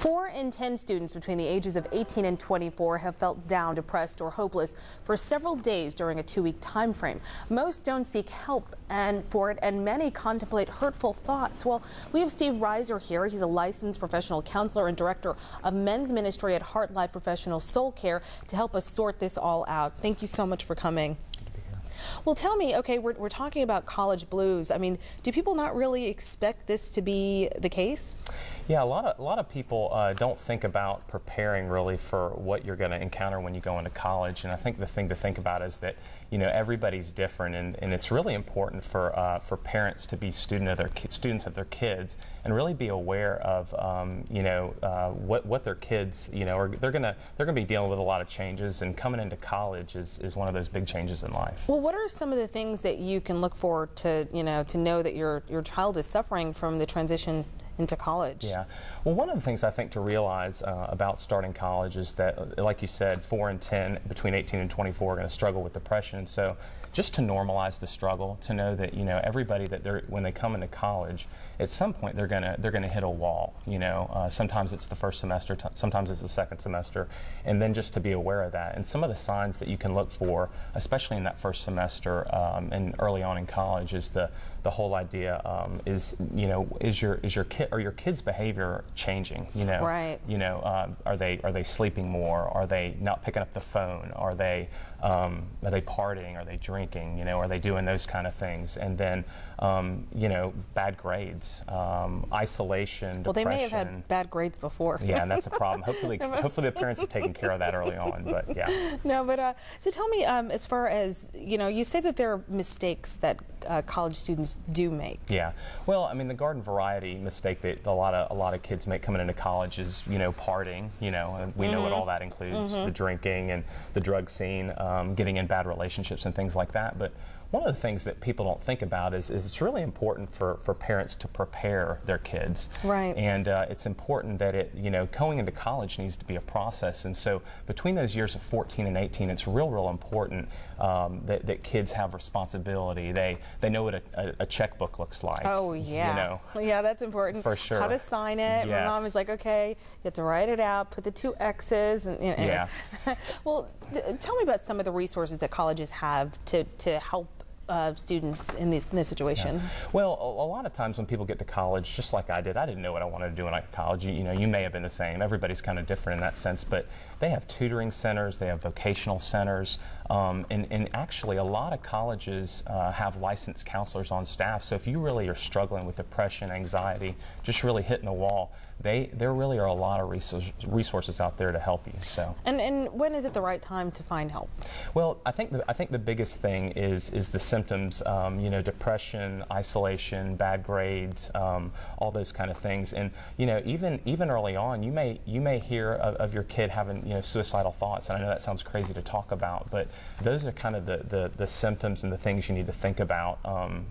4 in 10 students between the ages of 18 and 24 have felt down, depressed, or hopeless for several days during a 2-week time frame. Most don't seek help for it, and many contemplate hurtful thoughts. Well, we have Steve Reiser here. He's a licensed professional counselor and director of men's ministry at Heart Life Professional Soul Care to help us sort this all out. Thank you so much for coming. Well, tell me, okay, we're talking about college blues. I mean, do people not really expect this to be the case? Yeah, a lot of people don't think about preparing really for what you're going to encounter when you go into college. And I think the thing to think about is that, you know, everybody's different, and it's really important for parents to be students of their kids and really be aware of what their kids, you know, they're gonna be dealing with a lot of changes, and coming into college is one of those big changes in life. Well, what are some of the things that you can look for to know that your child is suffering from the transition into college? Yeah. Well, one of the things I think to realize about starting college is that, like you said, 4 in 10 between 18 and 24 are going to struggle with depression. So just to normalize the struggle, to know that, you know, everybody that when they come into college, at some point they're gonna hit a wall. You know, sometimes it's the first semester, sometimes it's the second semester, and then just to be aware of that. And some of the signs that you can look for, especially in that first semester and early on in college, is the whole idea is, you know, is your kids' behavior changing? You know, right. You know, are they sleeping more? Are they not picking up the phone? Are they partying? Are they drinking? You know, are they doing those kind of things? And then, you know, bad grades, isolation, well, depression. they may have had bad grades before. Yeah, and that's a problem. Hopefully the parents have taken care of that early on. But yeah. No, but so tell me, as far as, you know, you say that there are mistakes that college students do make. Yeah. Well, I mean, the garden variety mistake that a lot of kids make coming into college is, you know, partying. You know, and we know what all that includes: the drinking and the drug scene, getting in bad relationships and things like that. But one of the things that people don't think about is it's really important for parents to prepare their kids. Right. And it's important that going into college needs to be a process. And so between those years of 14 and 18, it's real important that kids have responsibility. They know what a checkbook looks like. Oh, yeah. You know, yeah, that's important. For sure. How to sign it. Yes. My mom is like, okay, you have to write it out, put the 2 X's. And, you know, yeah. Well, tell me about some of the resources that colleges have to help students in this situation. Yeah. Well, a lot of times when people get to college, just like I didn't know what I wanted to do when I got to college. You know, you may have been the same. Everybody's kind of different in that sense, but they have tutoring centers, they have vocational centers, and actually a lot of colleges have licensed counselors on staff. So if you really are struggling with depression, anxiety, just really hitting the wall, there really are a lot of resources out there to help you. So. And when is it the right time to find help? Well, I think the biggest thing is the symptoms. You know, depression, isolation, bad grades, all those kind of things. And you know, even early on, you may hear of your kid having, you know, suicidal thoughts. And I know that sounds crazy to talk about, but those are kind of the symptoms and the things you need to think about.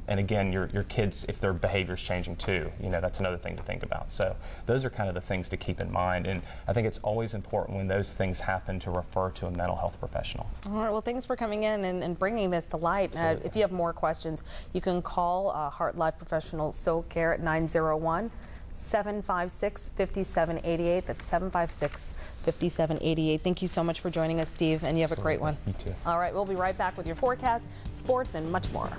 And again, your kids, if their behavior is changing too, you know, that's another thing to think about. So those are kind of the things to keep in mind. And I think it's always important when those things happen to refer to a mental health professional. All right. Well, thanks for coming in and bringing this to light. If you have more questions, you can call Heart Life Professional Soul Care at 901-756-5788. That's 756-5788. Thank you so much for joining us, Steve, and you have a great one. You too. All right. We'll be right back with your forecast, sports, and much more.